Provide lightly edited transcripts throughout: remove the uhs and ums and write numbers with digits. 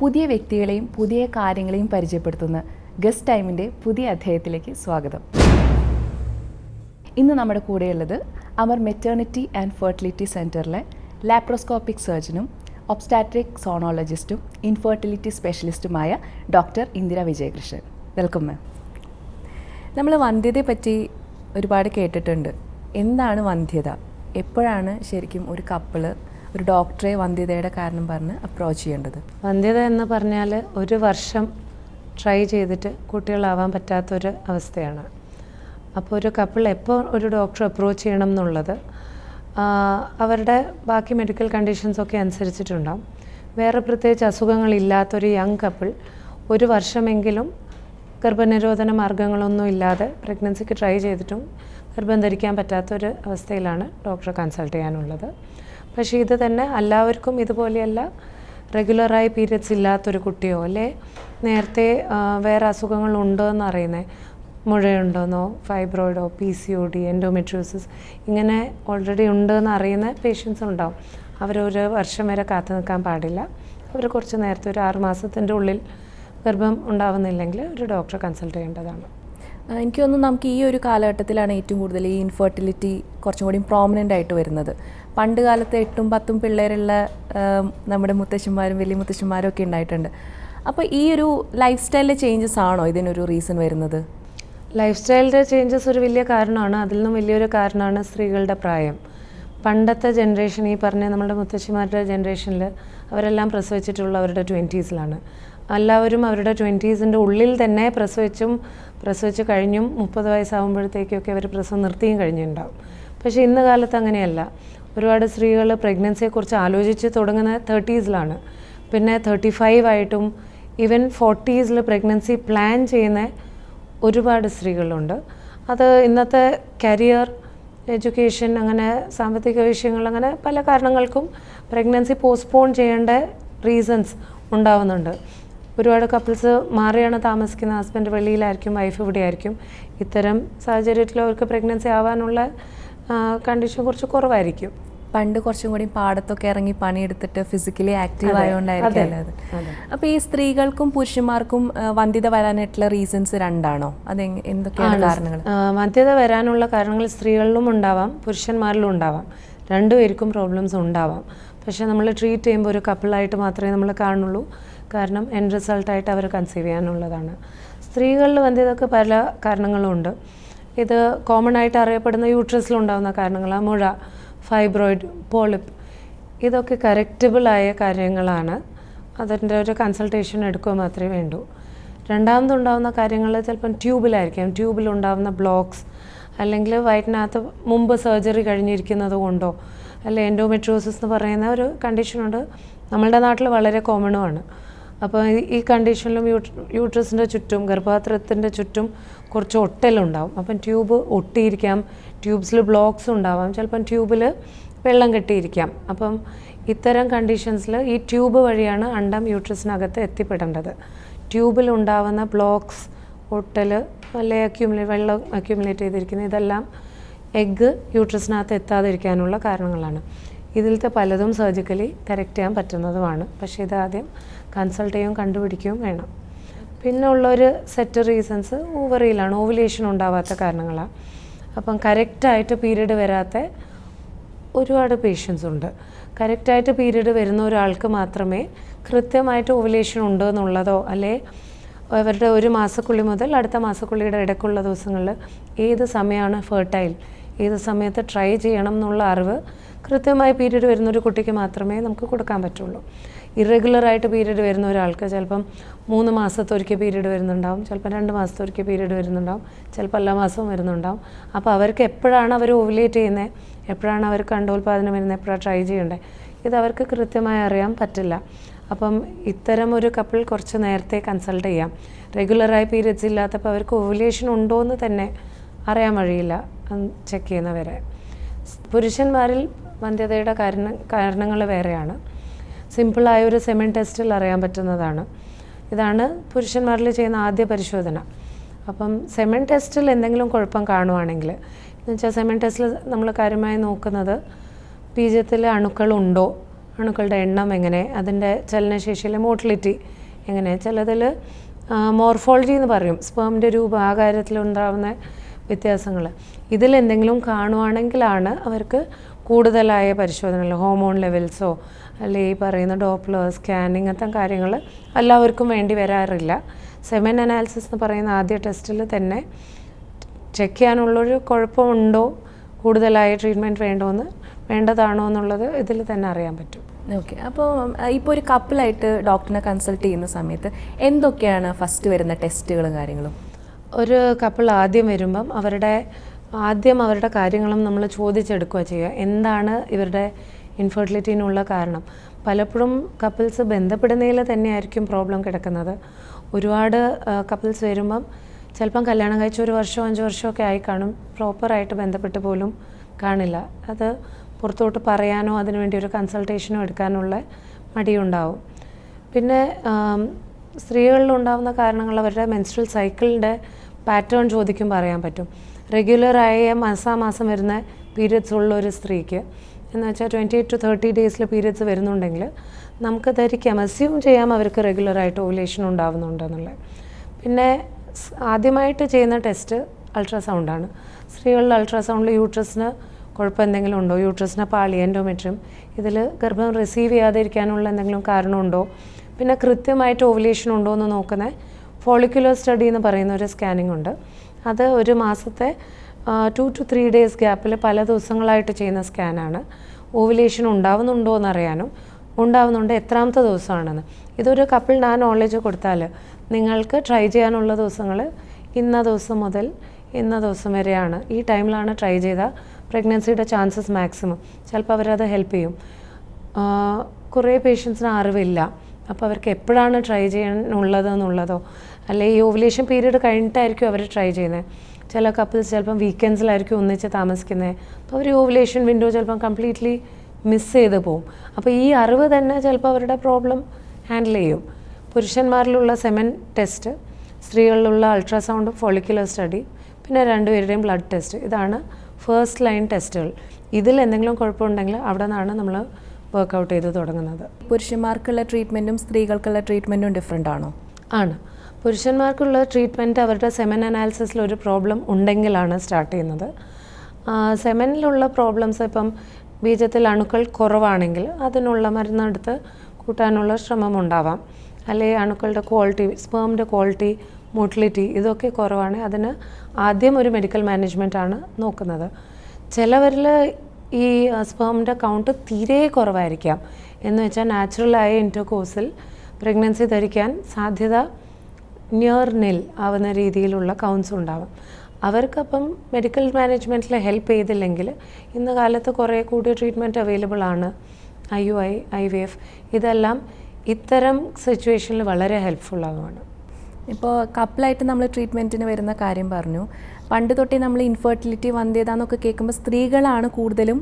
പുതിയ വ്യക്തികളെയും പുതിയ കാര്യങ്ങളെയും പരിചയപ്പെടുത്തുന്ന ഗസ്റ്റ് ടൈമിൻ്റെ പുതിയ അധ്യായത്തിലേക്ക് സ്വാഗതം. ഇന്ന് നമ്മുടെ കൂടെയുള്ളത് അമർ മെറ്റേണിറ്റി ആൻഡ് ഫെർട്ടിലിറ്റി സെൻറ്ററിലെ ലാപ്രോസ്കോപ്പിക് സർജനും ഒബ്സ്റ്റാട്രിക് സോണോളജിസ്റ്റും ഇൻഫെർട്ടിലിറ്റി സ്പെഷ്യലിസ്റ്റുമായ doctor Indira Vijayakrishnan. Welcome ma'am. നമ്മൾ വന്ധ്യതയെ പറ്റി ഒരുപാട് കേട്ടിട്ടുണ്ട്. എന്താണ് വന്ധ്യത? എപ്പോഴാണ് ശരിക്കും ഒരു കപ്പിള് ഒരു ഡോക്ടറെ വന്ധ്യതയുടെ കാരണം പറഞ്ഞ് അപ്രോച്ച് ചെയ്യേണ്ടത്? വന്ധ്യത എന്ന് പറഞ്ഞാൽ ഒരു വർഷം ട്രൈ ചെയ്തിട്ട് കുട്ടികളാവാൻ പറ്റാത്തൊരു അവസ്ഥയാണ്. അപ്പോൾ ഒരു കപ്പിൾ എപ്പോൾ ഒരു ഡോക്ടറെ അപ്രോച്ച് ചെയ്യണം എന്നുള്ളത് അവരുടെ ബാക്കി മെഡിക്കൽ കണ്ടീഷൻസൊക്കെ അനുസരിച്ചിട്ടുണ്ടാവും. വേറെ പ്രത്യേകിച്ച് അസുഖങ്ങളില്ലാത്തൊരു യങ് കപ്പിൾ ഒരു വർഷമെങ്കിലും ഗർഭനിരോധന മാർഗ്ഗങ്ങളൊന്നും ഇല്ലാതെ പ്രഗ്നൻസിക്ക് ട്രൈ ചെയ്തിട്ടും ഗർഭം ധരിക്കാൻ പറ്റാത്തൊരു അവസ്ഥയിലാണ് ഡോക്ടറെ കൺസൾട്ട് ചെയ്യാനുള്ളത്. പക്ഷേ ഇത് തന്നെ എല്ലാവർക്കും ഇതുപോലെയല്ല. റെഗുലറായി പീരിയഡ്സ് ഇല്ലാത്തൊരു കുട്ടിയോ അല്ലെ നേരത്തെ വേറെ അസുഖങ്ങളുണ്ടോ എന്ന് അറിയുന്നത്, മുഴയുണ്ടോയെന്നോ ഫൈബ്രോയിഡോ PCOD എൻഡോമെട്രിയോസിസ് ഇങ്ങനെ ഓൾറെഡി ഉണ്ടെന്ന് അറിയുന്ന പേഷ്യൻസ് ഉണ്ടാവും. അവരൊരു വർഷം വരെ കാത്തു നിൽക്കാൻ പാടില്ല. അവർ കുറച്ച് നേരത്തെ ഒരു 6 മാസത്തിൻ്റെ ഉള്ളിൽ ഗർഭം ഉണ്ടാവുന്നില്ലെങ്കിൽ ഒരു ഡോക്ടറെ കൺസൾട്ട് ചെയ്യേണ്ടതാണ്. എനിക്ക് തോന്നുന്നു നമുക്ക് ഈ ഒരു കാലഘട്ടത്തിലാണ് ഏറ്റവും കൂടുതൽ ഈ ഇൻഫെർട്ടിലിറ്റി കുറച്ചും കൂടി പ്രോമിനൻ്റ് ആയിട്ട് വരുന്നത്. പണ്ട് കാലത്ത് 8ഉം 10ഉം പിള്ളേരുള്ള നമ്മുടെ മുത്തശ്ശന്മാരും വലിയ മുത്തശ്ശന്മാരും ഒക്കെ ഉണ്ടായിട്ടുണ്ട്. അപ്പോൾ ഈ ഒരു ലൈഫ് സ്റ്റൈലിലെ ചേഞ്ചസ് ആണോ ഇതിനൊരു റീസൺ വരുന്നത്? ലൈഫ് സ്റ്റൈലിൻ്റെ ചേഞ്ചസ് ഒരു വലിയ കാരണമാണ്. അതിൽ നിന്നും വലിയൊരു കാരണമാണ് സ്ത്രീകളുടെ പ്രായം. പണ്ടത്തെ ജനറേഷൻ, ഈ പറഞ്ഞ നമ്മുടെ മുത്തശ്ശിമാരുടെ ജനറേഷനിൽ അവരെല്ലാം പ്രസവിച്ചിട്ടുള്ള അവരുടെ 20s എല്ലാവരും അവരുടെ 20s ഉള്ളിൽ തന്നെ പ്രസവിച്ച് കഴിഞ്ഞും 30 വയസ്സാകുമ്പോഴത്തേക്കൊക്കെ അവർ പ്രസവം നിർത്തിയും കഴിഞ്ഞിട്ടുണ്ടാവും. പക്ഷേ ഇന്ന് കാലത്ത് അങ്ങനെയല്ല. ഒരുപാട് സ്ത്രീകൾ പ്രഗ്നൻസിയെക്കുറിച്ച് ആലോചിച്ച് തുടങ്ങുന്ന 30s പിന്നെ 35 ആയിട്ടും ഈവൻ 40s പ്രഗ്നൻസി പ്ലാൻ ചെയ്യുന്ന ഒരുപാട് സ്ത്രീകളുണ്ട്. അത് ഇന്നത്തെ കരിയർ, എഡ്യൂക്കേഷൻ, അങ്ങനെ സാമ്പത്തിക വിഷയങ്ങൾ, അങ്ങനെ പല കാരണങ്ങൾക്കും പ്രഗ്നൻസി പോസ്റ്റ്പോൺ ചെയ്യേണ്ട റീസൺസ് ഉണ്ടാവുന്നുണ്ട്. ഒരുപാട് കപ്പിൾസ് മാറിയാണ് താമസിക്കുന്നത്. ഹസ്ബൻഡ് വെളിയിലായിരിക്കും, വൈഫ് ഇവിടെ ആയിരിക്കും. ഇത്തരം സാഹചര്യത്തിൽ അവർക്ക് പ്രഗ്നൻസി ആവാനുള്ള കണ്ടീഷൻ കുറച്ച് കുറവായിരിക്കും. പണ്ട് കുറച്ചും കൂടി പാടത്തൊക്കെ ഇറങ്ങി പണിയെടുത്തിട്ട് ഫിസിക്കലി ആക്റ്റീവ് ആയതുകൊണ്ടായിരിക്കും അത്. അപ്പോൾ ഈ സ്ത്രീകൾക്കും പുരുഷന്മാർക്കും വന്ധ്യത വരാനായിട്ടുള്ള റീസൺസ് രണ്ടാണോ? അത് എന്തൊക്കെയാണ് കാരണങ്ങൾ? വന്ധ്യത വരാനുള്ള കാരണങ്ങൾ സ്ത്രീകളിലും ഉണ്ടാവാം, പുരുഷന്മാരിലും ഉണ്ടാവാം. രണ്ടുപേർക്കും പ്രോബ്ലംസ് ഉണ്ടാവാം. പക്ഷേ നമ്മൾ ട്രീറ്റ് ചെയ്യുമ്പോൾ ഒരു കപ്പിളായിട്ട് മാത്രമേ നമ്മൾ കാണുള്ളൂ. കാരണം എൻഡ് റിസൾട്ടായിട്ട് അവർ കൺസീവ് ചെയ്യാനുള്ളതാണ്. സ്ത്രീകളിൽ വന്ധ്യതക്ക് പല കാരണങ്ങളുണ്ട്. ഇത് കോമൺ ആയിട്ട് അറിയപ്പെടുന്ന യൂട്രസിലുണ്ടാകുന്ന കാരണങ്ങളാണ്. മുഴ, ഫൈബ്രോയിഡ്, പോളിപ്പ്, ഇതൊക്കെ കറക്റ്റബിളായ കാര്യങ്ങളാണ്. അതിൻ്റെ ഒരു കൺസൾട്ടേഷൻ എടുക്കുക മാത്രമേ വേണ്ടൂ. രണ്ടാമതുണ്ടാകുന്ന കാര്യങ്ങൾ ചിലപ്പം ട്യൂബിലായിരിക്കാം. ട്യൂബിലുണ്ടാകുന്ന ബ്ലോക്സ്, അല്ലെങ്കിൽ വയറ്റിനകത്ത് മുമ്പ് സർജറി കഴിഞ്ഞിരിക്കുന്നത് കൊണ്ടോ, അല്ലെ എൻഡോമെട്രിയോസിസ് എന്ന് പറയുന്ന ഒരു കണ്ടീഷനുണ്ട്. നമ്മളുടെ നാട്ടിൽ വളരെ കോമണുമാണ്. അപ്പോൾ ഈ കണ്ടീഷനിലും യൂട്രസിൻ്റെ ചുറ്റും, ഗർഭപാത്രത്തിൻ്റെ ചുറ്റും കുറച്ച് ഒട്ടലുണ്ടാവും. അപ്പം ട്യൂബ് ഒട്ടിയിരിക്കാം, ട്യൂബ്സിൽ ബ്ലോക്സ് ഉണ്ടാവാം, ചിലപ്പം ട്യൂബിൽ വെള്ളം കെട്ടിയിരിക്കാം. അപ്പം ഇത്തരം കണ്ടീഷൻസിൽ ഈ ട്യൂബ് വഴിയാണ് അണ്ടം യൂട്രസിനകത്ത് എത്തിപ്പെടേണ്ടത്. ട്യൂബിലുണ്ടാവുന്ന ബ്ലോക്സ്, ഒട്ടൽ, അല്ലെ വെള്ളം അക്യൂമുലേറ്റ് ചെയ്തിരിക്കുന്നത്, ഇതെല്ലാം എഗ്ഗ് യൂട്രസിനകത്ത് എത്താതിരിക്കാനുള്ള കാരണങ്ങളാണ്. ഇതിലത്തെ പലതും സർജിക്കലി കറക്റ്റ് ചെയ്യാൻ പറ്റുന്നതുമാണ്. പക്ഷേ ഇതാദ്യം കൺസൾട്ട് ചെയ്യുകയും കണ്ടുപിടിക്കുകയും വേണം. പിന്നെ ഉള്ളൊരു സെറ്റ് റീസൺസ് ഓവറിയിലാണ്. ഓവുലേഷൻ ഉണ്ടാവാത്ത കാരണങ്ങളാണ്. അപ്പം കറക്റ്റായിട്ട് പീരീഡ് വരാത്ത ഒരുപാട് പേഷ്യൻസ് ഉണ്ട്. കറക്റ്റായിട്ട് പീരീഡ് വരുന്ന ഒരാൾക്ക് മാത്രമേ കൃത്യമായിട്ട് ഓവുലേഷൻ ഉണ്ടോ എന്നുള്ളതോ, അല്ലെ അവരുടെ ഒരു മാസക്കുള്ളി മുതൽ അടുത്ത മാസക്കുള്ളിയുടെ ഇടയ്ക്കുള്ള ദിവസങ്ങളിൽ ഏത് സമയമാണ് ഫെർട്ടൈൽ, ഏത് സമയത്ത് ട്രൈ ചെയ്യണം എന്നുള്ള അറിവ് കൃത്യമായി പീരീഡ് വരുന്നൊരു കുട്ടിക്ക് മാത്രമേ നമുക്ക് കൊടുക്കാൻ പറ്റുള്ളൂ. ഇറഗുലറായിട്ട് പീരീഡ് വരുന്ന ഒരാൾക്ക് ചിലപ്പം 3 മാസത്തൊരിക്കൽ പീരീഡ് വരുന്നുണ്ടാവും, ചിലപ്പം 2 മാസത്തൊരിക്കൽ പീരീഡ് വരുന്നുണ്ടാവും, ചിലപ്പോൾ എല്ലാ മാസവും വരുന്നുണ്ടാവും. അപ്പോൾ അവർക്ക് എപ്പോഴാണ് അവർ ഓവുലേറ്റ് ചെയ്യുന്നത്, എപ്പോഴാണ് അവർക്ക് അണ്ടോൽപാദനം വരുന്നത്, എപ്പോഴാണ് ട്രൈ ചെയ്യേണ്ടത്, ഇതവർക്ക് കൃത്യമായി അറിയാൻ പറ്റില്ല. അപ്പം ഇത്തരം ഒരു കപ്പിൾ കുറച്ച് നേരത്തെ കൺസൾട്ട് ചെയ്യാം. റെഗുലറായി പീരിയഡ്സ് ഇല്ലാത്തപ്പോൾ അവർക്ക് ഓവുലേഷൻ ഉണ്ടോ എന്ന് തന്നെ അറിയാൻ വഴിയില്ല ചെക്ക് ചെയ്യുന്നവരെ. പുരുഷന്മാരിൽ വന്ധ്യതയുടെ കാരണങ്ങൾ വേറെയാണ്. സിമ്പിളായ ഒരു സെമൻ ടെസ്റ്റിൽ അറിയാൻ പറ്റുന്നതാണ്. ഇതാണ് പുരുഷന്മാരിൽ ചെയ്യുന്ന ആദ്യ പരിശോധന. അപ്പം സെമൻ ടെസ്റ്റിൽ എന്തെങ്കിലും കുഴപ്പം കാണുവാണെങ്കിൽ, എന്നുവെച്ചാൽ സെമൻ ടെസ്റ്റിൽ നമ്മൾ കാര്യമായി നോക്കുന്നത് ബീജത്തിൽ അണുക്കളുണ്ടോ, അണുക്കളുടെ എണ്ണം എങ്ങനെ, അതിൻ്റെ ചലനശേഷിയിലെ മോട്ടിലിറ്റി എങ്ങനെ, ചിലതിൽ മോർഫോളജി എന്ന് പറയും, സ്പേമിൻ്റെ രൂപം ആകാരത്തിലുണ്ടാകുന്ന വ്യത്യാസങ്ങൾ, ഇതിലെന്തെങ്കിലും കാണുവാണെങ്കിലാണ് അവർക്ക് കൂടുതലായ പരിശോധനകൾ, ഹോർമോൺ ലെവൽസോ അല്ലെങ്കിൽ ഈ പറയുന്ന ഡോപ്ലർ സ്കാനിങ് അങ്ങനത്തെ കാര്യങ്ങൾ എല്ലാവർക്കും വേണ്ടി വരാറില്ല. സെമൻ അനാലിസിസ് എന്ന് പറയുന്ന ആദ്യ ടെസ്റ്റിൽ തന്നെ ചെക്ക് ചെയ്യാനുള്ളൊരു കുഴപ്പമുണ്ടോ, കൂടുതലായ ട്രീറ്റ്മെൻറ്റ് വേണ്ടതാണോ എന്നുള്ളത് ഇതിൽ തന്നെ അറിയാൻ പറ്റും. ഓക്കെ. അപ്പോൾ ഇപ്പോൾ ഒരു കപ്പിളായിട്ട് ഡോക്ടറിനെ കൺസൾട്ട് ചെയ്യുന്ന സമയത്ത് എന്തൊക്കെയാണ് ഫസ്റ്റ് വരുന്ന ടെസ്റ്റുകളും കാര്യങ്ങളും? ഒരു കപ്പിൾ ആദ്യം വരുമ്പം അവരുടെ കാര്യങ്ങളും നമ്മൾ ചോദിച്ചെടുക്കുക ചെയ്യുക. എന്താണ് ഇവരുടെ ഇൻഫെർട്ടിലിറ്റിനുള്ള കാരണം? പലപ്പോഴും കപ്പിൾസ് ബന്ധപ്പെടുന്നതിൽ തന്നെയായിരിക്കും പ്രോബ്ലം കിടക്കുന്നത്. ഒരുപാട് കപ്പിൾസ് വരുമ്പം ചിലപ്പം കല്യാണം കഴിച്ച് 1 വർഷമോ 5 വർഷമൊക്കെ ആയി കാണും, പ്രോപ്പറായിട്ട് ബന്ധപ്പെട്ട് പോലും കാണില്ല. അത് പുറത്തോട്ട് പറയാനോ അതിനുവേണ്ടി ഒരു കൺസൾട്ടേഷനോ എടുക്കാനുള്ള മടിയുണ്ടാവും. പിന്നെ സ്ത്രീകളിലുണ്ടാകുന്ന കാരണങ്ങൾ അവരുടെ മെൻസ്ട്രൽ സൈക്കിളിൻ്റെ പാറ്റേൺ ചോദിക്കുമ്പോൾ അറിയാൻ പറ്റും. റെഗുലറായ മാസാമാസം വരുന്ന പീരിയഡ്സ് ഉള്ള ഒരു സ്ത്രീക്ക് എന്ന് വെച്ചാൽ 28 to 30 ഡേയ്സിൽ പീരിയഡ്സ് വരുന്നുണ്ടെങ്കിൽ നമുക്ക് ധരിക്കാം, അസ്യൂം ചെയ്യാം അവർക്ക് റെഗുലറായിട്ട് ഓവുലേഷൻ ഉണ്ടാകുന്നുണ്ടെന്നുള്ളത്. പിന്നെ ആദ്യമായിട്ട് ചെയ്യുന്ന ടെസ്റ്റ് അൾട്രാസൗണ്ടാണ്. സ്ത്രീകളിൽ അൾട്രാസൗണ്ടിൽ യൂട്രസിന് കുഴപ്പം എന്തെങ്കിലും ഉണ്ടോ, യൂട്രസിന് പാളി, എൻഡോമെട്രിയം, ഇതിൽ ഗർഭം റിസീവ് ചെയ്യാതിരിക്കാനുള്ള എന്തെങ്കിലും കാരണമുണ്ടോ, പിന്നെ കൃത്യമായിട്ട് ഓവുലേഷൻ ഉണ്ടോ എന്ന് നോക്കുന്ന ഫോളിക്കുലർ സ്റ്റഡി എന്ന് പറയുന്ന ഒരു സ്കാനിങ് ഉണ്ട്. അത് ഒരു മാസത്തെ 2 to 3 ഡേയ്സ് ഗ്യാപ്പിൽ പല ദിവസങ്ങളായിട്ട് ചെയ്യുന്ന സ്കാനാണ്. ഓവുലേഷൻ ഉണ്ടാവുന്നുണ്ടോ എന്നറിയാനും ഉണ്ടാവുന്നുണ്ട് എത്രാമത്തെ ദിവസമാണെന്ന്. ഇതൊരു കപ്പിളിന് ആ നോളജ് കൊടുത്താൽ നിങ്ങൾക്ക് ട്രൈ ചെയ്യാനുള്ള ദിവസങ്ങൾ ഇന്ന ദിവസം മുതൽ ഇന്ന ദിവസം വരെയാണ്, ഈ ടൈമിലാണ് ട്രൈ ചെയ്താൽ പ്രഗ്നൻസിയുടെ ചാൻസസ് മാക്സിമം. ചിലപ്പോൾ അവരത് ഹെൽപ്പ് ചെയ്യും. കുറേ പേഷ്യൻസിന് അറിവില്ല, അപ്പോൾ അവർക്ക് എപ്പോഴാണ് ട്രൈ ചെയ്യാനുള്ളതെന്നുള്ളതോ അല്ലെങ്കിൽ ഈ ഓവുലേഷൻ പീരീഡ് കഴിഞ്ഞിട്ടായിരിക്കും അവർ ട്രൈ ചെയ്യുന്നത്. ചില കപ്പിൾസ് ചിലപ്പം വീക്കെൻഡ്സിലായിരിക്കും ഒന്നിച്ച് താമസിക്കുന്നത്, അപ്പോൾ അവർ ഓവുലേഷൻ വിൻഡോ ചിലപ്പം കംപ്ലീറ്റ്ലി മിസ് ചെയ്ത് പോവും. അപ്പോൾ ഈ അറിവ് തന്നെ ചിലപ്പോൾ അവരുടെ പ്രോബ്ലം ഹാൻഡിൽ ചെയ്യും. പുരുഷന്മാരിലുള്ള സെമൻ ടെസ്റ്റ്, സ്ത്രീകളിലുള്ള അൾട്രാസൗണ്ട്, ഫോളിക്കുലർ സ്റ്റഡി, പിന്നെ 2 പേരുടെയും ബ്ലഡ് ടെസ്റ്റ്, ഇതാണ് ഫസ്റ്റ് ലൈൻ ടെസ്റ്റുകൾ. ഇതിൽ എന്തെങ്കിലും കുഴപ്പമുണ്ടെങ്കിൽ അവിടെ നിന്നാണ് നമ്മൾ വർക്കൗട്ട് ചെയ്ത് തുടങ്ങുന്നത്. പുരുഷന്മാർക്കുള്ള ട്രീറ്റ്മെൻറ്റും സ്ത്രീകൾക്കുള്ള ട്രീറ്റ്മെൻറ്റും ഡിഫറെൻ്റ് ആണോ? ആണ്. പുരുഷന്മാർക്കുള്ള ട്രീറ്റ്മെൻറ്റ് അവരുടെ സെമൻ അനാലിസിസിൽ ഒരു പ്രോബ്ലം ഉണ്ടെങ്കിലാണ് സ്റ്റാർട്ട് ചെയ്യുന്നത്. സെമനിലുള്ള പ്രോബ്ലംസ് ഇപ്പം ബീജത്തിൽ അണുക്കൾ കുറവാണെങ്കിൽ അതിനുള്ള മരുന്നെടുത്ത് കൂട്ടാനുള്ള ശ്രമം ഉണ്ടാവാം. അല്ലെങ്കിൽ അണുക്കളുടെ ക്വാളിറ്റി, സ്പേമിൻ്റെ ക്വാളിറ്റി, മോട്ടിലിറ്റി ഇതൊക്കെ കുറവാണ്, അതിന് ആദ്യം ഒരു മെഡിക്കൽ മാനേജ്മെൻറ്റാണ് നോക്കുന്നത്. ചിലവരിൽ ഈ സ്പേമിൻ്റെ കൗണ്ട് തീരെ കുറവായിരിക്കാം, എന്ന് വെച്ചാൽ നാച്ചുറലായ ഇൻറ്റർകോഴ്സിൽ പ്രഗ്നൻസി ധരിക്കാൻ സാധ്യത നിയർ നിൽ ആവുന്ന രീതിയിലുള്ള കൗണ്ട്സ് ഉണ്ടാവും. അവർക്കപ്പം മെഡിക്കൽ മാനേജ്മെൻറ്റിൽ ഹെൽപ്പ് ചെയ്തില്ലെങ്കിൽ ഇന്ന് കാലത്ത് കുറേ കൂടിയ ട്രീറ്റ്മെൻറ്റ് അവൈലബിൾ ആണ്. IUI, IVF ഇതെല്ലാം ഇത്തരം സിറ്റുവേഷനിൽ വളരെ ഹെൽപ്ഫുൾ ആവുകയാണ്. ഇപ്പോൾ കപ്പിളായിട്ട് നമ്മൾ ട്രീറ്റ്മെൻറ്റിന് വരുന്ന കാര്യം പറഞ്ഞു. പണ്ട് തൊട്ടേ നമ്മൾ ഇൻഫെർട്ടിലിറ്റി, വന്ധ്യത എന്നൊക്കെ കേൾക്കുമ്പോൾ സ്ത്രീകളാണ് കൂടുതലും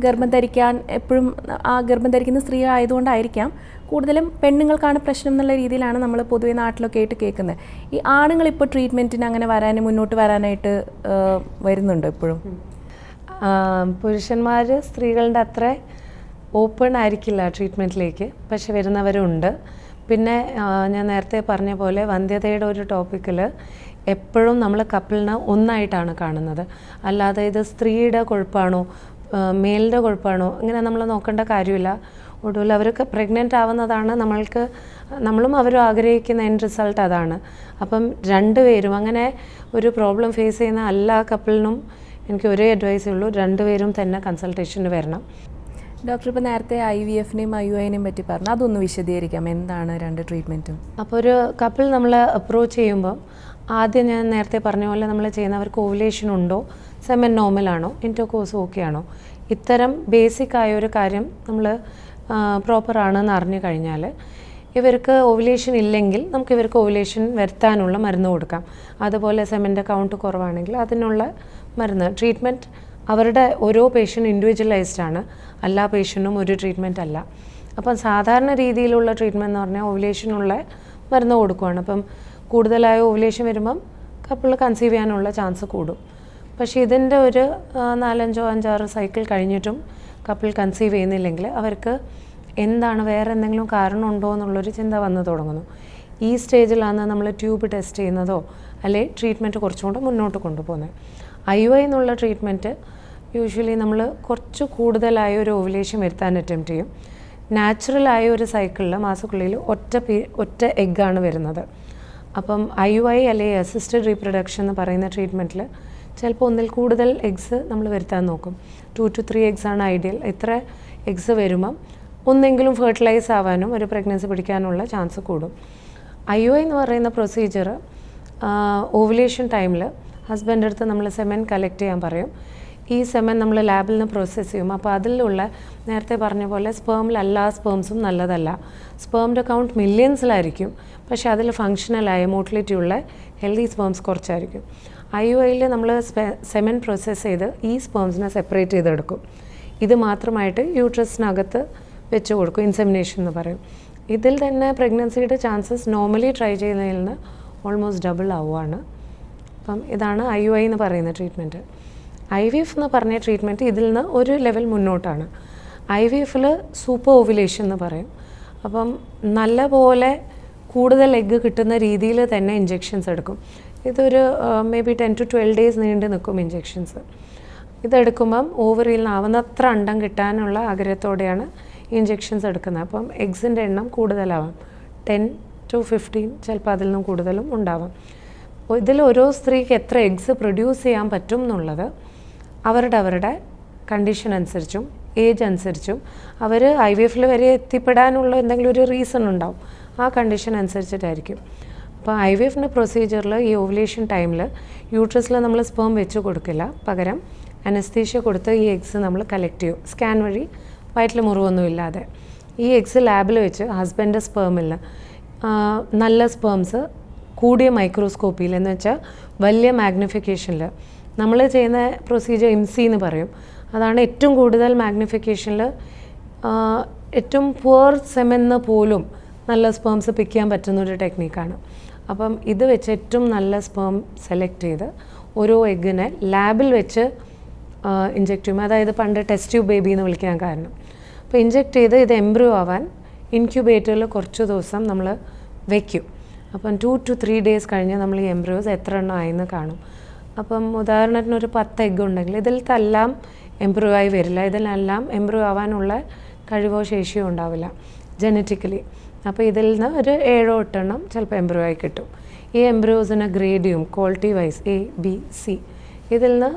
ഗർഭം ധരിക്കാൻ, എപ്പോഴും ആ ഗർഭം ധരിക്കുന്ന സ്ത്രീ ആയതുകൊണ്ടായിരിക്കാം കൂടുതലും പെണ്ണുങ്ങൾക്കാണ് പ്രശ്നം എന്നുള്ള രീതിയിലാണ് നമ്മൾ പൊതുവെ നാട്ടിലൊക്കെ ആയിട്ട് കേൾക്കുന്നത്. ഈ ആണുങ്ങളിപ്പോൾ ട്രീറ്റ്മെൻറ്റിന് അങ്ങനെ മുന്നോട്ട് വരാനായിട്ട് വരുന്നുണ്ടോ ഇപ്പോഴും? പുരുഷന്മാർ സ്ത്രീകളുടെ അത്ര ഓപ്പൺ ആയിരിക്കില്ല ട്രീറ്റ്മെൻറ്റിലേക്ക്, പക്ഷെ വരുന്നവരുണ്ട്. പിന്നെ ഞാൻ നേരത്തെ പറഞ്ഞ പോലെ വന്ധ്യതയുടെ ഒരു ടോപ്പിക്കിൽ എപ്പോഴും നമ്മൾ കപ്പിളിനെ ഒന്നായിട്ടാണ് കാണുന്നത്. അല്ലാതെ ഇത് സ്ത്രീയുടെ കുഴപ്പമാണോ മെയിലിൻ്റെ കുഴപ്പമാണോ അങ്ങനെ നമ്മൾ നോക്കേണ്ട കാര്യമില്ല. ഒടുവിൽ അവർക്ക് പ്രഗ്നൻ്റ് ആവുന്നതാണ് നമ്മളും അവരും ആഗ്രഹിക്കുന്ന എൻഡ് റിസൾട്ട് അതാണ്. അപ്പം 2 പേരും അങ്ങനെ ഒരു പ്രോബ്ലം ഫേസ് ചെയ്യുന്ന എല്ലാ കപ്പിളിനും എനിക്ക് ഒരേ അഡ്വൈസേ ഉള്ളൂ, 2 പേരും തന്നെ കൺസൾട്ടേഷന് വരണം. ഡോക്ടർ ഇപ്പോൾ നേരത്തെ IVF-നെയും IUI-നെയും പറ്റി പറഞ്ഞു, അതൊന്ന് വിശദീകരിക്കാം, എന്താണ് 2 ട്രീറ്റ്മെൻറ്റും? അപ്പോൾ ഒരു കപ്പിൾ നമ്മൾ അപ്രോച്ച് ചെയ്യുമ്പോൾ ആദ്യം ഞാൻ നേരത്തെ പറഞ്ഞ പോലെ നമ്മൾ ചെയ്യുന്നവർക്ക് ഓവുലേഷൻ ഉണ്ടോ, സെമൻ നോർമലാണോ, ഇൻറ്റർകോഴ്സ് ഓക്കെ ആണോ, ഇത്തരം ബേസിക് ആയ ഒരു കാര്യം നമ്മൾ പ്രോപ്പറാണെന്ന് അറിഞ്ഞു കഴിഞ്ഞാൽ ഇവർക്ക് ഓവുലേഷൻ ഇല്ലെങ്കിൽ നമുക്ക് ഇവർക്ക് ഓവുലേഷൻ വരുത്താനുള്ള മരുന്ന് കൊടുക്കാം. അതുപോലെ സെമൻ്റെ കൗണ്ട് കുറവാണെങ്കിൽ അതിനുള്ള മരുന്ന് ട്രീറ്റ്മെൻറ്റ് അവരുടെ ഓരോ പേഷ്യൻ്റ് ഇൻഡിവിജ്വലൈസ്ഡ് ആണ്, എല്ലാ പേഷ്യൻറ്റും ഒരു ട്രീറ്റ്മെൻറ്റ് അല്ല. അപ്പം സാധാരണ രീതിയിലുള്ള ട്രീറ്റ്മെൻറ്റ് എന്ന് പറഞ്ഞാൽ ഓവുലേഷനുള്ള മരുന്ന് കൊടുക്കുകയാണ്. അപ്പം കൂടുതലായ ഓവുലേഷൻ വരുമ്പം കപ്പിൾ കൺസീവ് ചെയ്യാനുള്ള ചാൻസ് കൂടും. പക്ഷേ ഇതിൻ്റെ ഒരു 4-5-6 സൈക്കിൾ കഴിഞ്ഞിട്ടും കപ്പിൾ കൺസീവ് ചെയ്യുന്നില്ലെങ്കിൽ അവർക്ക് എന്താണ് വേറെ എന്തെങ്കിലും കാരണമുണ്ടോ എന്നുള്ളൊരു ചിന്ത വന്നു തുടങ്ങുന്നു. ഈ സ്റ്റേജിലാണ് നമ്മൾ ട്യൂബ് ടെസ്റ്റ് ചെയ്യുന്നതോ അല്ലെ ട്രീറ്റ്മെൻറ്റ് കുറച്ചും കൂടെ മുന്നോട്ട് കൊണ്ടുപോകുന്നത്. IUI എന്നുള്ള ട്രീറ്റ്മെൻറ്റ് യൂഷ്വലി നമ്മൾ കുറച്ച് കൂടുതലായ ഒരു ഓവുലേഷൻ വരുത്താൻ അറ്റംപ്റ്റ് ചെയ്യും. നാച്ചുറലായ ഒരു സൈക്കിളിൽ മാസക്കുള്ളിൽ ഒറ്റ എഗ്ഗാണ് വരുന്നത്. അപ്പം IUI അല്ലെങ്കിൽ അസിസ്റ്റഡ് റീപ്രൊഡക്ഷൻ എന്ന് പറയുന്ന ട്രീറ്റ്മെൻറ്റിൽ ചിലപ്പോൾ ഒന്നിൽ കൂടുതൽ എഗ്സ് നമ്മൾ വരുത്താൻ നോക്കും. 2 to 3 eggs ആണ് ഐഡിയൽ. ഇത്ര എഗ്സ് വരുമ്പം ഒന്നെങ്കിലും ഫെർട്ടിലൈസ് ആവാനും ഒരു പ്രഗ്നൻസി പിടിക്കാനുള്ള ചാൻസ് കൂടും. IUI എന്ന് പറയുന്ന പ്രൊസീജിയർ ഓവുലേഷൻ ടൈമിൽ ഹസ്ബൻഡ് അടുത്ത് നമ്മൾ സെമൻ കളക്ട് ചെയ്യാൻ പറയും. ഈ സെമൻ നമ്മൾ ലാബിൽ നിന്ന് പ്രോസസ്സ് ചെയ്യും. അപ്പോൾ അതിലുള്ള നേരത്തെ പറഞ്ഞ പോലെ സ്പേമിൽ എല്ലാ സ്പേംസും നല്ലതല്ല. സ്പേമിൻ്റെ കൗണ്ട് മില്യൺസിലായിരിക്കും, പക്ഷേ അതിൽ ഫങ്ഷണലായ മോട്ടിലിറ്റി ഉള്ള ഹെൽത്തി സ്പേംസ് കുറച്ചായിരിക്കും. IUIയിൽ നമ്മൾ സെമൻ പ്രോസസ്സ് ചെയ്ത് ഈ സ്പേംസിനെ സെപ്പറേറ്റ് ചെയ്തെടുക്കും. ഇത് മാത്രമായിട്ട് യൂട്രസിനകത്ത് വെച്ച് കൊടുക്കും, ഇൻസെമിനേഷൻ എന്ന് പറയും. ഇതിൽ തന്നെ പ്രഗ്നൻസിയുടെ ചാൻസസ് നോർമലി ട്രൈ ചെയ്യുന്നതിൽ നിന്ന് ഓൾമോസ്റ്റ് ഡബിൾ ആവുകയാണ്. അപ്പം ഇതാണ് IUI എന്ന് പറയുന്ന ട്രീറ്റ്മെൻറ്റ്. IVF എന്ന് പറഞ്ഞ ട്രീറ്റ്മെൻറ്റ് ഇതിൽ നിന്ന് ഒരു ലെവൽ മുന്നോട്ടാണ്. IVFൽ സൂപ്പർ ഓവുലേഷൻ എന്ന് പറയും. അപ്പം നല്ല പോലെ കൂടുതൽ എഗ്ഗ് കിട്ടുന്ന രീതിയിൽ തന്നെ ഇഞ്ചെക്ഷൻസ് എടുക്കും. ഇതൊരു മേ ബി 10 to 12 days നീണ്ടു നിൽക്കും ഇഞ്ചെക്ഷൻസ്. ഇതെടുക്കുമ്പം ഓവറിയിൽ നിന്ന് ആവുന്നത്ര അണ്ടം കിട്ടാനുള്ള ആഗ്രഹത്തോടെയാണ് ഇഞ്ചെക്ഷൻസ് എടുക്കുന്നത്. അപ്പം എഗ്സിൻ്റെ എണ്ണം കൂടുതലാവാം, 10 to 15, ചിലപ്പോൾ അതിൽ നിന്നും കൂടുതലും ഉണ്ടാവാം. ഇതിൽ ഓരോ സ്ത്രീക്ക് എത്ര എഗ്സ് പ്രൊഡ്യൂസ് ചെയ്യാൻ പറ്റും എന്നുള്ളത് അവരുടെ കണ്ടീഷൻ അനുസരിച്ചും ഏജ് അനുസരിച്ചും അവർ IVFൽ വരെ എത്തിപ്പെടാനുള്ള എന്തെങ്കിലും ഒരു റീസൺ ഉണ്ടാവും. ആ കണ്ടീഷൻ അനുസരിച്ചിട്ടായിരിക്കും. അപ്പോൾ IVFൻ്റെ പ്രൊസീജിയറിൽ ഈ ഓവുലേഷൻ ടൈമിൽ യൂട്രസിൽ നമ്മൾ സ്പേം വെച്ച് കൊടുക്കില്ല, പകരം അനസ്തീഷ്യ കൊടുത്ത് ഈ എഗ്സ് നമ്മൾ കളക്ട് ചെയ്യും. സ്കാൻ വഴി വയറ്റിൽ മുറിവൊന്നും ഇല്ലാതെ ഈ എഗ്സ് ലാബിൽ വെച്ച് ഹസ്ബൻഡ് സ്പേമിൽ നല്ല സ്പേംസ് കൂടിയ മൈക്രോസ്കോപ്പിയിൽ എന്ന് വെച്ചാൽ വലിയ മാഗ്നിഫിക്കേഷനിൽ നമ്മൾ ചെയ്യുന്ന പ്രൊസീജിയർ IMSI എന്ന് പറയും. അതാണ് ഏറ്റവും കൂടുതൽ മാഗ്നിഫിക്കേഷനിൽ ഏറ്റവും പുവർ സെമെന്ന് പോലും നല്ല സ്പേംസ് പിക്ക് ചെയ്യാൻ പറ്റുന്നൊരു ടെക്നിക്കാണ്. അപ്പം ഇത് വെച്ച് ഏറ്റവും നല്ല സ്പേം സെലക്ട് ചെയ്ത് ഓരോ എഗ്ഗിനെ ലാബിൽ വെച്ച് ഇഞ്ചെക്ട് ചെയ്യും. അതായത് പണ്ട് ടെസ്റ്റ് ട്യൂബ് ബേബി എന്ന് വിളിക്കാൻ കാരണം. അപ്പോൾ ഇഞ്ചെക്ട് ചെയ്ത് ഇത് എംബ്രിയോ ആവാൻ ഇൻക്യുബേറ്ററിൽ കുറച്ച് ദിവസം നമ്മൾ വയ്ക്കും. അപ്പം 2 to 3 days കഴിഞ്ഞ് നമ്മൾ ഈ എംബ്രിയോസ് എത്ര എണ്ണം ആയെന്ന് കാണും. അപ്പം ഉദാഹരണത്തിന് ഒരു 10 എഗ്ഗ് ഉണ്ടെങ്കിൽ ഇതിലെല്ലാം എംബ്രിയോ ആയി വരില്ല. ഇതിലെല്ലാം എംബ്രിയോ ആവാനുള്ള കഴിവോ ശേഷിയോ ഉണ്ടാവില്ല ജനറ്റിക്കലി. അപ്പോൾ ഇതിൽ നിന്ന് ഒരു 7-8 എണ്ണം ചിലപ്പോൾ എംബ്രിയോ ആയി കിട്ടും. ഈ എംബ്രിയോസിനെ ഗ്രേഡ് ചെയ്യും quality wise A, B, C. ഇതിൽ നിന്ന്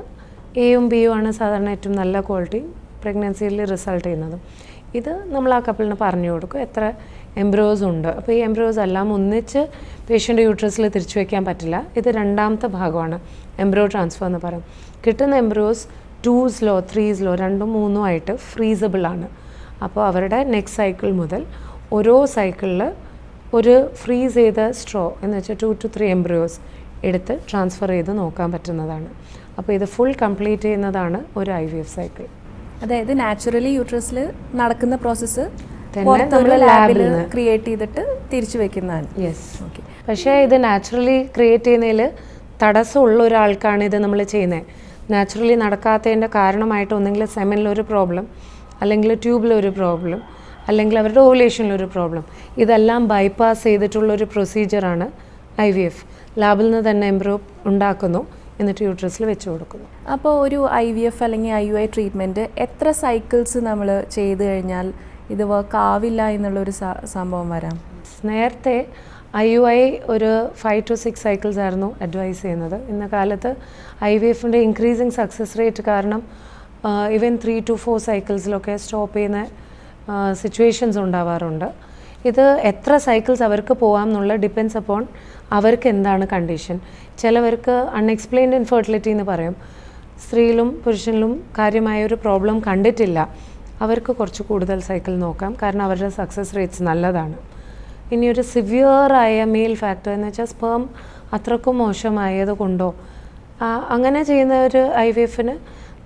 Aയും Bയും ആണ് സാധാരണ ഏറ്റവും നല്ല ക്വാളിറ്റി പ്രഗ്നൻസിയിൽ റിസൾട്ട് ചെയ്യുന്നതും. ഇത് നമ്മൾ ആ കപ്പിളിന് പറഞ്ഞു കൊടുക്കും എത്ര എംബ്രിയോസ് ഉണ്ട്. അപ്പോൾ ഈ എംബ്രിയോസ് എല്ലാം ഒന്നിച്ച് പേഷ്യൻ്റ് യൂട്രസിൽ തിരിച്ചു വയ്ക്കാൻ പറ്റില്ല. ഇത് രണ്ടാമത്തെ ഭാഗമാണ് എംബ്രിയോ ട്രാൻസ്ഫർ എന്ന് പറയും. കിട്ടുന്ന എംബ്രിയോസ് 2s-ലോ 3s-ലോ 2ഉം 3ഉം ആയിട്ട് ഫ്രീസബിൾ ആണ്. അപ്പോൾ അവരുടെ നെക്സ്റ്റ് സൈക്കിൾ മുതൽ ഓരോ സൈക്കിളിൽ ഒരു ഫ്രീസ് ചെയ്ത സ്ട്രോ എന്ന് വെച്ചാൽ 2 to 3 എംബ്രിയോസ് എടുത്ത് ട്രാൻസ്ഫർ ചെയ്ത് നോക്കാൻ പറ്റുന്നതാണ്. അപ്പോൾ ഇത് ഫുൾ കംപ്ലീറ്റ് ചെയ്യുന്നതാണ് ഒരു IVF സൈക്കിൾ. അതായത് നാച്ചുറലി യൂട്രസിൽ നടക്കുന്ന പ്രോസസ്സ് നമ്മൾ ലാബിൽ ക്രിയേറ്റ് ചെയ്തിട്ട് തിരിച്ചു വെക്കുന്നതാണ്. Yes, okay. പക്ഷേ ഇത് നാച്ചുറലി ക്രിയേറ്റ് ചെയ്യുന്നതിൽ തടസ്സമുള്ള ഒരാൾക്കാണ് ഇത് നമ്മൾ ചെയ്യുന്നത്. നാച്ചുറലി നടക്കാത്തതിൻ്റെ കാരണമായിട്ട് ഒന്നെങ്കിൽ സെമനിലൊരു പ്രോബ്ലം, അല്ലെങ്കിൽ ട്യൂബിലൊരു പ്രോബ്ലം, അല്ലെങ്കിൽ അവരുടെ ഓവുലേഷനിലൊരു പ്രോബ്ലം. ഇതെല്ലാം ബൈപ്പാസ് ചെയ്തിട്ടുള്ളൊരു പ്രൊസീജിയറാണ് IVF. ലാബിൽ നിന്ന് തന്നെ എംബ്രിയോ ഉണ്ടാക്കുന്നു, എന്നിട്ട് യൂട്രസിൽ വെച്ച് കൊടുക്കുന്നു. അപ്പോൾ ഒരു IVF അല്ലെങ്കിൽ IUI ട്രീറ്റ്മെൻറ്റ് എത്ര സൈക്കിൾസ് നമ്മൾ ചെയ്ത് കഴിഞ്ഞാൽ ഇത് വർക്ക് ആവില്ല എന്നുള്ളൊരു സംഭവം വരാം? നേരത്തെ IUI ഒരു 5 to 6 സൈക്കിൾസ് ആയിരുന്നു അഡ്വൈസ് ചെയ്യുന്നത്. ഇന്ന കാലത്ത് IVFൻ്റെ ഇൻക്രീസിങ് സക്സസ് റേറ്റ് കാരണം ഈവൻ 3 to 4 സൈക്കിൾസിലൊക്കെ സ്റ്റോപ്പ് ചെയ്യുന്ന സിറ്റുവേഷൻസ് ഉണ്ടാവാറുണ്ട്. ഇത് എത്ര സൈക്കിൾസ് അവർക്ക് പോകാം എന്നുള്ള ഡിപ്പെൻസ് അപ്പോൺ അവർക്ക് എന്താണ് കണ്ടീഷൻ. ചിലവർക്ക് അൺഎക്സ്പ്ലെയിൻഡ് ഇൻഫെർട്ടിലിറ്റി എന്ന് പറയും. സ്ത്രീയിലും പുരുഷനിലും കാര്യമായ ഒരു പ്രോബ്ലം കണ്ടിട്ടില്ല, അവർക്ക് കുറച്ച് കൂടുതൽ സൈക്കിൾ നോക്കാം, കാരണം അവരുടെ സക്സസ് റേറ്റ്സ് നല്ലതാണ്. ഇനി ഒരു സിവിയറായ മെയിൽ ഫാക്ടർ എന്ന് വെച്ചാൽ സ്പേം അത്രക്കും മോശമായത് കൊണ്ടോ അങ്ങനെ ചെയ്യുന്ന ഒരു IVFന്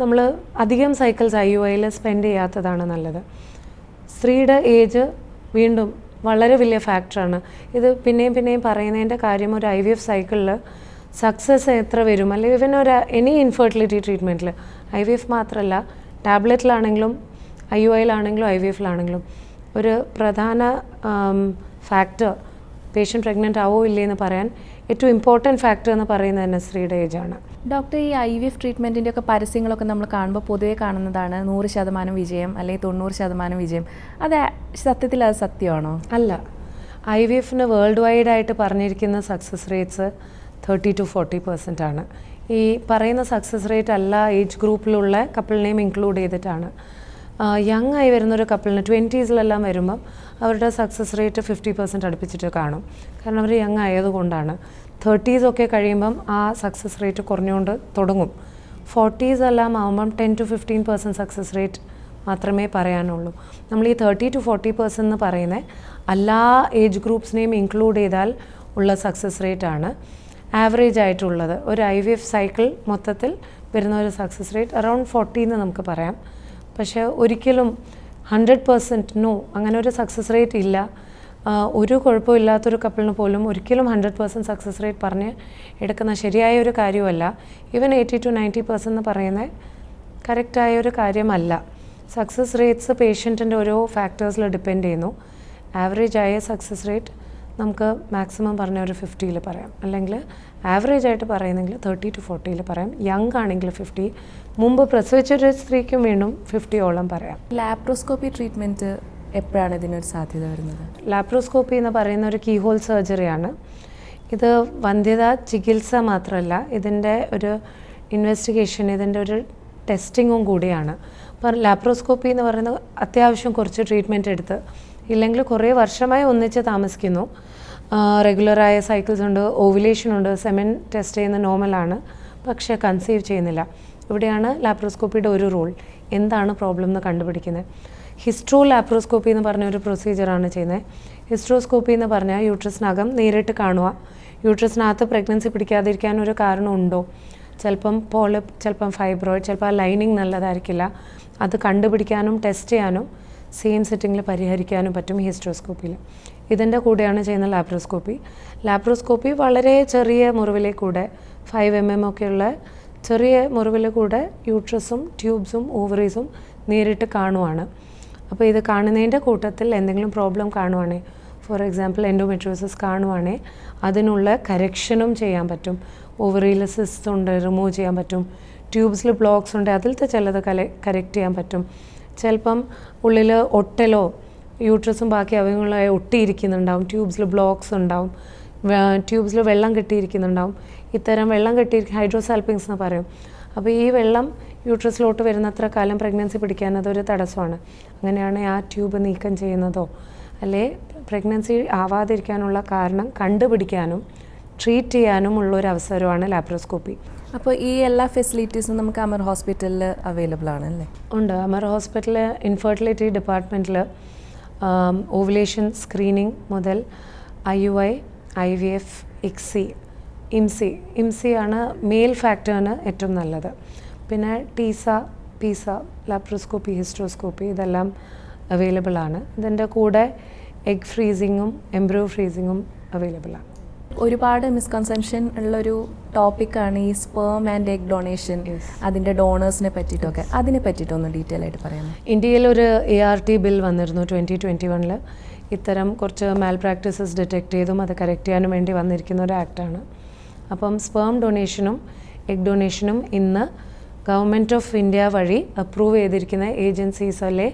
നമ്മൾ അധികം സൈക്കിൾസ് IUIയിൽ സ്പെൻഡ് ചെയ്യാത്തതാണ് നല്ലത്. സ്ത്രീയുടെ ഏജ് വീണ്ടും വളരെ വലിയ ഫാക്ടറാണ്. ഇത് പിന്നെയും പറയുന്നതിൻ്റെ കാര്യം ഒരു IVF സൈക്കിളിൽ സക്സസ് എത്ര വരും, അല്ലെങ്കിൽ ഇവൻ എനി ഇൻഫെർട്ടിലിറ്റി ട്രീറ്റ്മെൻറ്റിൽ IVF മാത്രമല്ല ടാബ്ലറ്റിലാണെങ്കിലും IUIയിലാണെങ്കിലും IVFലാണെങ്കിലും ഒരു പ്രധാന ഫാക്ടർ പേഷ്യൻ്റ് പ്രഗ്നൻ്റ് ആവോ ഇല്ലേന്ന് പറയാൻ ഏറ്റവും ഇമ്പോർട്ടൻറ്റ് ഫാക്ടർ എന്ന് പറയുന്നത് തന്നെ സ്ത്രീയുടെ ഏജാണ്. ഡോക്ടർ, ഈ IVF ട്രീറ്റ്മെൻറ്റിൻ്റെ ഒക്കെ പരസ്യങ്ങളൊക്കെ നമ്മൾ കാണുമ്പോൾ പൊതുവെ കാണുന്നതാണ് 100% വിജയം അല്ലെങ്കിൽ 90% വിജയം. അത് സത്യത്തിൽ അത് സത്യമാണോ? അല്ല. IVFന് വേൾഡ് വൈഡ് ആയിട്ട് പറഞ്ഞിരിക്കുന്ന സക്സസ് റേറ്റ്സ് 30 to 40% ആണ്. ഈ പറയുന്ന സക്സസ് റേറ്റ് അല്ല ഏജ് ഗ്രൂപ്പിലുള്ള കപ്പിളിനെയും ഇൻക്ലൂഡ് ചെയ്തിട്ടാണ്. യങ് ആയി വരുന്നൊരു കപ്പിളിന് 20s വരുമ്പം അവരുടെ സക്സസ് റേറ്റ് 50% അടുപ്പിച്ചിട്ട് കാണും. കാരണം അവർ യങ് ആയതുകൊണ്ടാണ്. 30s ഒക്കെ കഴിയുമ്പം ആ സക്സസ് റേറ്റ് കുറഞ്ഞുകൊണ്ട് തുടങ്ങും. 40s ആകുമ്പം 10 to 15% സക്സസ് റേറ്റ് മാത്രമേ പറയാനുള്ളൂ. നമ്മൾ ഈ 30 to 40% എന്ന് പറയുന്നത് എല്ലാ ഏജ് ഗ്രൂപ്പ്സിനെയും ഇൻക്ലൂഡ് ചെയ്താൽ ഉള്ള സക്സസ് റേറ്റ് ആണ്. ആവറേജ് ആയിട്ടുള്ളത് ഒരു IVF സൈക്കിൾ മൊത്തത്തിൽ വരുന്ന ഒരു സക്സസ് റേറ്റ് അറൗണ്ട് 40 എന്ന് നമുക്ക് പറയാം. പക്ഷേ ഒരിക്കലും 100% നോ, അങ്ങനെ ഒരു സക്സസ് റേറ്റ് ഇല്ല. ഒരു കുഴപ്പമില്ലാത്തൊരു കപ്പിളിന് പോലും ഒരിക്കലും 100% സക്സസ് റേറ്റ് പറഞ്ഞ് എടുക്കുന്ന ശരിയായ ഒരു കാര്യമല്ല. ഈവൻ 80 to 90% എന്ന് പറയുന്നത് കറക്റ്റായ ഒരു കാര്യമല്ല. സക്സസ് റേറ്റ്സ് പേഷ്യൻറ്റിൻ്റെ ഓരോ ഫാക്ടേഴ്സിൽ ഡിപ്പെൻഡ് ചെയ്യുന്നു. ആവറേജ് ആയ സക്സസ് റേറ്റ് നമുക്ക് മാക്സിമം പറഞ്ഞ ഒരു 50 പറയാം, അല്ലെങ്കിൽ ആവറേജ് ആയിട്ട് പറയുന്നെങ്കിൽ 30 to 40 പറയാം. യങ് ആണെങ്കിൽ 50, മുമ്പ് പ്രസവിച്ചൊരു സ്ത്രീക്കും വീണ്ടും 50 പറയാം. ലാപ്രോസ്കോപ്പി ട്രീറ്റ്മെൻറ്റ് എപ്പോഴാണ് ഇതിനൊരു സാധ്യത വരുന്നത്? ലാപ്രോസ്കോപ്പി എന്ന് പറയുന്ന ഒരു കീഹോൾ സർജറിയാണ്. ഇത് വന്ധ്യത ചികിത്സ മാത്രമല്ല, ഇതിൻ്റെ ഒരു ഇൻവെസ്റ്റിഗേഷൻ, ഇതിൻ്റെ ഒരു ടെസ്റ്റിങ്ങും കൂടിയാണ്. അപ്പോൾ ലാപ്രോസ്കോപ്പി എന്ന് പറയുന്നത് അത്യാവശ്യം കുറച്ച് ട്രീറ്റ്മെൻറ്റ് എടുത്ത് ഇല്ലെങ്കിൽ കുറേ വർഷമായി ഒന്നിച്ച് താമസിക്കുന്നു. റെഗുലറായ സൈക്കിൾസ് ഉണ്ട്, ഓവുലേഷൻ ഉണ്ട്, സെമൻ ടെസ്റ്റ് ചെയ്യുന്ന നോർമലാണ്, പക്ഷേ കൺസീവ് ചെയ്യുന്നില്ല. ഇവിടെയാണ് ലാപ്രോസ്കോപ്പിയുടെ ഒരു റോൾ. എന്താണ് പ്രോബ്ലം എന്ന് കണ്ടുപിടിക്കുന്നത്. ഹിസ്ട്രോ ലാപ്രോസ്കോപ്പി എന്ന് പറഞ്ഞൊരു പ്രൊസീജിയറാണ് ചെയ്യുന്നത്. ഹിസ്ട്രോസ്കോപ്പി എന്ന് പറഞ്ഞാൽ യൂട്രസിനകം നേരിട്ട് കാണുക, യൂട്രസിനകത്ത് പ്രഗ്നൻസി പിടിക്കാതിരിക്കാൻ ഒരു കാരണമുണ്ടോ, ചിലപ്പം പോളിപ്പ്, ചിലപ്പം ഫൈബ്രോയിഡ്, ചിലപ്പോൾ ആ ലൈനിങ് നല്ലതായിരിക്കില്ല. അത് കണ്ടുപിടിക്കാനും ടെസ്റ്റ് ചെയ്യാനും സെയിം സെറ്റിങ്ങിൽ പരിഹരിക്കാനും പറ്റും ഹിസ്ട്രോസ്കോപ്പിയിൽ. ഇതിൻ്റെ കൂടെയാണ് ചെയ്യുന്ന ലാപ്രോസ്കോപ്പി. ലാപ്രോസ്കോപ്പി വളരെ ചെറിയ മുറിവിലേക്കൂടെ 5 mm ഒക്കെയുള്ള ചെറിയ മുറിവിൽ കൂടെ യൂട്രസും ട്യൂബ്സും ഓവറീസും നേരിട്ട് കാണുവാണ്. അപ്പോൾ ഇത് കാണുന്നതിൻ്റെ കൂട്ടത്തിൽ എന്തെങ്കിലും പ്രോബ്ലം കാണുവാണെങ്കിൽ, ഫോർ എക്സാമ്പിൾ എൻഡോമെട്രിയോസിസ് കാണുവാണെങ്കിൽ അതിനുള്ള കറക്ഷനും ചെയ്യാൻ പറ്റും. ഓവറിയിൽ സിസ്റ്റ് ഉണ്ട്, റിമൂവ് ചെയ്യാൻ പറ്റും. ട്യൂബ്സിൽ ബ്ലോക്സ് ഉണ്ട്, അതിലത്തെ ചിലത് കറക്റ്റ് ചെയ്യാൻ പറ്റും. ചിലപ്പം ഉള്ളിൽ ഒട്ടലോ യൂട്രസും ബാക്കി അവയവങ്ങളായി ഒട്ടിയിരിക്കുന്നുണ്ടാവും, ട്യൂബ്സിൽ ബ്ലോക്സ് ഉണ്ടാവും, ട്യൂബ്സിൽ വെള്ളം കെട്ടിയിരിക്കുന്നുണ്ടാവും. ഇത്തരം വെള്ളം കെട്ടിയിരിക്കുന്ന ഹൈഡ്രോസാൽപിങ്സ് എന്ന് പറയും. അപ്പോൾ ഈ വെള്ളം യൂട്രസിലോട്ട് വരുന്നത്ര കാലം പ്രഗ്നൻസി പിടിക്കാൻ അതൊരു തടസ്സമാണ്. അങ്ങനെയാണ് ആ ട്യൂബ് നീക്കം ചെയ്യുന്നതോ അല്ലെ പ്രഗ്നൻസി ആവാതിരിക്കാനുള്ള കാരണം കണ്ടുപിടിക്കാനും ട്രീറ്റ് ചെയ്യാനും ഉള്ളൊരു അവസരമാണ് ലാപ്രോസ്കോപ്പി. അപ്പോൾ ഈ എല്ലാ ഫെസിലിറ്റീസും നമുക്ക് അമർ ഹോസ്പിറ്റലിൽ അവൈലബിൾ ആണല്ലേ? ഉണ്ട്. അമർ ഹോസ്പിറ്റലിൽ ഇൻഫെർട്ടിലിറ്റി ഡിപ്പാർട്ട്മെൻറ്റിൽ ഓവുലേഷൻ സ്ക്രീനിങ് മുതൽ IUI, IVF, ICSI, IMSI ആണ് മെയിൽ ഫാക്ടറിന് ഏറ്റവും നല്ലത്. പിന്നെ PISA ലാപ്രോസ്കോപ്പി, ഹിസ്ട്രോസ്കോപ്പി ഇതെല്ലാം അവൈലബിൾ ആണ്. ഇതിൻ്റെ കൂടെ എഗ് ഫ്രീസിങ്ങും എംബ്രിയോ ഫ്രീസിങ്ങും അവൈലബിൾ ആണ്. ഒരുപാട് മിസ്കൺസെപ്ഷൻ ഉള്ളൊരു ടോപ്പിക്കാണ് ഈ സ്പേം ആൻഡ് എഗ് ഡൊണേഷൻ, അതിൻ്റെ ഡോണേഴ്സിനെ പറ്റിയിട്ടൊക്കെ. അതിനെ പറ്റിയിട്ടൊന്ന് ഡീറ്റെയിൽ ആയിട്ട് പറയാമോ? ഇന്ത്യയിൽ ഒരു ART ബിൽ വന്നിരുന്നു 2021. ഇത്തരം കുറച്ച് മാൽ പ്രാക്ടീസസ് ഡിറ്റക്ട് ചെയ്തും അത് കറക്റ്റ് ചെയ്യാനും വേണ്ടി വന്നിരിക്കുന്ന ഒരു ആക്റ്റാണ്. അപ്പം സ്പേം ഡൊണേഷനും എഗ് ഡൊണേഷനും ഇന്ന് ഗവൺമെൻറ് ഓഫ് ഇന്ത്യ വഴി അപ്രൂവ് ചെയ്തിരിക്കുന്ന ഏജൻസീസ് അല്ലെ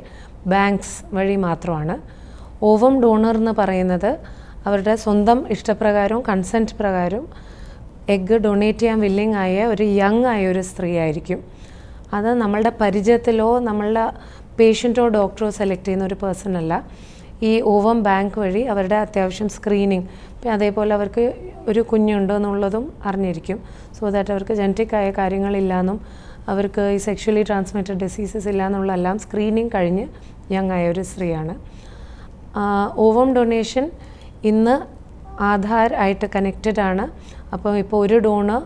ബാങ്ക്സ് വഴി മാത്രമാണ്. ഓവം ഡോണർ എന്ന് പറയുന്നത് അവരുടെ സ്വന്തം ഇഷ്ടപ്രകാരവും കൺസെൻറ്റ് പ്രകാരവും എഗ്ഗ് ഡൊണേറ്റ് ചെയ്യാൻ വില്ലിങ് ആയ ഒരു യങ് ആയ ഒരു സ്ത്രീ ആയിരിക്കും. അത് നമ്മളുടെ പരിചയത്തിലോ നമ്മളുടെ പേഷ്യൻറ്റോ ഡോക്ടറോ സെലക്ട് ചെയ്യുന്ന ഒരു പേഴ്സൺ അല്ല. ഈ ഓവം ബാങ്ക് വഴി അവരുടെ അത്യാവശ്യം സ്ക്രീനിങ്, അതേപോലെ അവർക്ക് ഒരു കുഞ്ഞുണ്ടോ എന്നുള്ളതും അറിഞ്ഞിരിക്കും. സോ ദാറ്റ് അവർക്ക് ജനറ്റിക് ആയ കാര്യങ്ങളില്ലാന്നും അവർക്ക് ഈ സെക്ഷലി ട്രാൻസ്മിറ്റഡ് ഡിസീസസ് ഇല്ല എന്നുള്ളതെല്ലാം സ്ക്രീനിങ് കഴിഞ്ഞ് യങ് ആയ ഒരു സ്ത്രീയാണ്. ഓവം ഡൊണേഷൻ ഇന്ന് ആധാർ ആയിട്ട് കണക്റ്റഡ് ആണ്. അപ്പോൾ ഇപ്പോൾ ഒരു ഡോണർ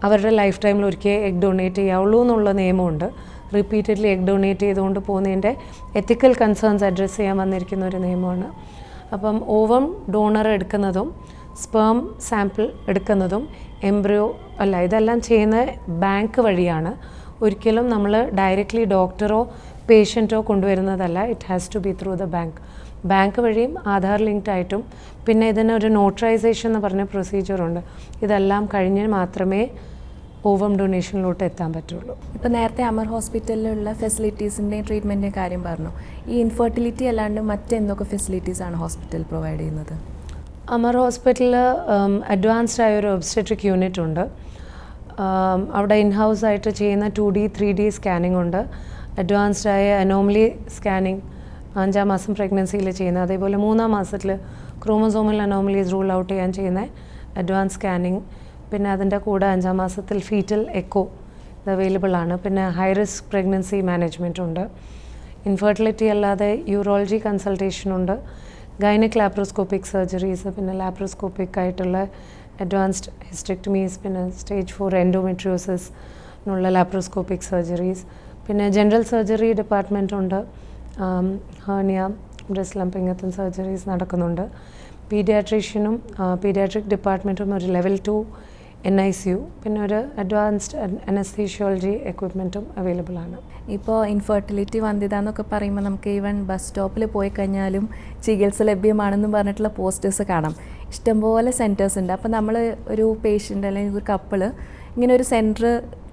അവരുടെ ലൈഫ് ടൈമിൽ ഒരിക്കൽ എഗ് ഡൊണേറ്റ് ചെയ്യാവുള്ളൂ എന്നുള്ള നിയമമുണ്ട്. റിപ്പീറ്റഡ്ലി എഗ് ഡൊണേറ്റ് ചെയ്തുകൊണ്ട് പോകുന്നതിൻ്റെ എത്തിക്കൽ കൺസേൺസ് അഡ്രസ്സ് ചെയ്യാൻ വന്നിരിക്കുന്ന ഒരു നിയമമാണ്. അപ്പം ഓവം ഡോണർ എടുക്കുന്നതും സ്പേം സാമ്പിൾ എടുക്കുന്നതും എംബ്രിയോ ഇതെല്ലാം ചെയ്യുന്ന ബാങ്ക് വഴിയാണ്. ഒരിക്കലും നമ്മൾ ഡയറക്റ്റ്ലി ഡോക്ടറോ പേഷ്യൻറ്റോ കൊണ്ടുവരുന്നതല്ല. It has to be through the bank വഴിയും ആധാർ ലിങ്ക്ഡ് ആയിട്ടും പിന്നെ ഇതിനൊരു നോട്ടറൈസേഷൻ എന്ന് പറഞ്ഞ പ്രൊസീജിയറുണ്ട്. ഇതെല്ലാം കഴിഞ്ഞ് മാത്രമേ ഓവം ഡൊണേഷനിലോട്ട് എത്താൻ പറ്റുള്ളൂ. ഇപ്പോൾ നേരത്തെ അമർ ഹോസ്പിറ്റലിലുള്ള ഫെസിലിറ്റീസിൻ്റെയും ട്രീറ്റ്മെൻറ്റിൻ്റെയും കാര്യം പറഞ്ഞു. ഈ ഇൻഫെർട്ടിലിറ്റി അല്ലാണ്ട് മറ്റെന്തൊക്കെ ഫെസിലിറ്റീസാണ് ഹോസ്പിറ്റൽ പ്രൊവൈഡ് ചെയ്യുന്നത്? അമർ ഹോസ്പിറ്റലിൽ അഡ്വാൻസ്ഡ് ആയ ഒരു ഒബ്സ്റ്റട്രിക് യൂണിറ്റ് ഉണ്ട്. അവിടെ ഇൻഹൗസ് ആയിട്ട് ചെയ്യുന്ന 2D 3D സ്കാനിംഗ് ഉണ്ട്. അഡ്വാൻസ്ഡ് ആയ അനോമലി സ്കാനിങ് 5-ാം മാസം പ്രഗ്നൻസിയിൽ ചെയ്യുന്ന, അതേപോലെ 3-ാം മാസത്തിൽ ക്രോമോസോമൽ അനോമലീസ് റൂൾ ഔട്ട് ചെയ്യാൻ ചെയ്യുന്ന അഡ്വാൻസ് സ്കാനിങ്. പിന്നെ അതിൻ്റെ കൂടെ 5-ാം മാസത്തിൽ ഫീറ്റൽ എക്കോ ഇത് അവൈലബിൾ ആണ്. പിന്നെ ഹൈ റിസ്ക് പ്രഗ്നൻസി മാനേജ്മെൻറ്റ് ഉണ്ട്. ഇൻഫെർട്ടിലിറ്റി അല്ലാതെ യൂറോളജി കൺസൾട്ടേഷൻ ഉണ്ട്. ഗൈനക് ലാപ്രോസ്കോപ്പിക് സർജറീസ്, പിന്നെ ലാപ്രോസ്കോപ്പിക് ആയിട്ടുള്ള അഡ്വാൻസ്ഡ് ഹിസ്റ്റെക്ടമീസ്, പിന്നെ സ്റ്റേജ് 4 എൻഡോമെട്രിയോസിനുള്ള ലാപ്രോസ്കോപ്പിക് സർജറീസ്, പിന്നെ ജനറൽ സർജറി ഡിപ്പാർട്ട്മെൻ്റ് ഉണ്ട്. ഹേർണിയ, ബ്രസ്റ്റ് ലംപ് ഇങ്ങനത്തെ സർജറീസ് നടക്കുന്നുണ്ട്. പീഡിയാട്രീഷ്യനും പീഡിയാട്രിക് ഡിപ്പാർട്ട്മെൻറ്റും ഒരു ലെവൽ 2 NICU, പിന്നെ ഒരു അഡ്വാൻസ്ഡ് അനസ്തീഷ്യോളജി എക്വിപ്മെൻറ്റും അവൈലബിൾ ആണ്. ഇപ്പോൾ ഇൻഫെർട്ടിലിറ്റി വന്ധ്യത എന്നൊക്കെ പറയുമ്പോൾ നമുക്ക് ഈവൻ ബസ് സ്റ്റോപ്പിൽ പോയി കഴിഞ്ഞാലും ചികിത്സ ലഭ്യമാണെന്നും പറഞ്ഞിട്ടുള്ള പോസ്റ്റേഴ്സ് കാണാം. ഇഷ്ടംപോലെ സെൻറ്റേഴ്സ് ഉണ്ട്. അപ്പോൾ നമ്മൾ ഒരു പേഷ്യൻ്റ് അല്ലെങ്കിൽ ഒരു കപ്പിള് ഇങ്ങനെ ഒരു സെൻറ്റർ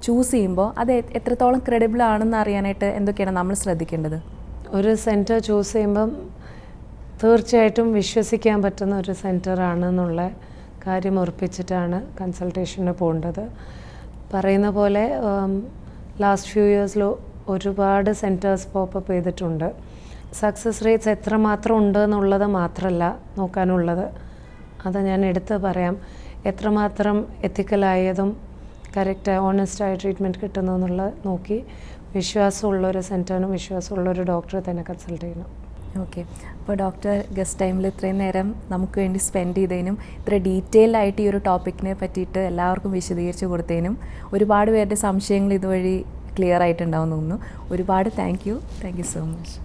ചൂസ് ചെയ്യുമ്പോൾ അത് എത്രത്തോളം ക്രെഡിബിൾ ആണെന്ന് അറിയാനായിട്ട് എന്തൊക്കെയാണ് നമ്മൾ ശ്രദ്ധിക്കേണ്ടത്? ഒരു സെൻറ്റർ ചൂസ് ചെയ്യുമ്പം തീർച്ചയായിട്ടും വിശ്വസിക്കാൻ പറ്റുന്ന ഒരു സെൻറ്ററാണെന്നുള്ള കാര്യം ഉറപ്പിച്ചിട്ടാണ് കൺസൾട്ടേഷന് പോകേണ്ടത്. പറയുന്ന പോലെ ലാസ്റ്റ് ഫ്യൂ ഇയേഴ്സിൽ ഒരുപാട് സെൻറ്റേഴ്സ് പോപ്പപ്പ് ചെയ്തിട്ടുണ്ട്. സക്സസ് റേറ്റ്സ് എത്രമാത്രം ഉണ്ട് എന്നുള്ളത് മാത്രമല്ല നോക്കാനുള്ളത്, അത് ഞാൻ എടുത്ത് പറയാം. എത്രമാത്രം എത്തിക്കലായതും കറക്റ്റ് ഓണസ്റ്റായ ട്രീറ്റ്മെൻറ്റ് കിട്ടുന്നു എന്നുള്ളത് നോക്കി വിശ്വാസമുള്ളൊരു സെൻറ്ററിനും വിശ്വാസമുള്ളൊരു ഡോക്ടറെ തന്നെ കൺസൾട്ട് ചെയ്യണം. ഓക്കെ. അപ്പോൾ ഡോക്ടർ ഗസ്റ്റ് ടൈമിൽ ഇത്രയും നേരം നമുക്ക് വേണ്ടി സ്പെൻഡ് ചെയ്തതിനും ഇത്ര ഡീറ്റെയിൽ ആയിട്ട് ഈ ഒരു ടോപ്പിക്കിനെ പറ്റിയിട്ട് എല്ലാവർക്കും വിശദീകരിച്ച് കൊടുത്തതിനും ഒരുപാട് പേരുടെ സംശയങ്ങൾ ഇതുവഴി ക്ലിയർ ആയിട്ടുണ്ടാവും തോന്നുന്നു. ഒരുപാട് താങ്ക് യു സോ മച്ച്.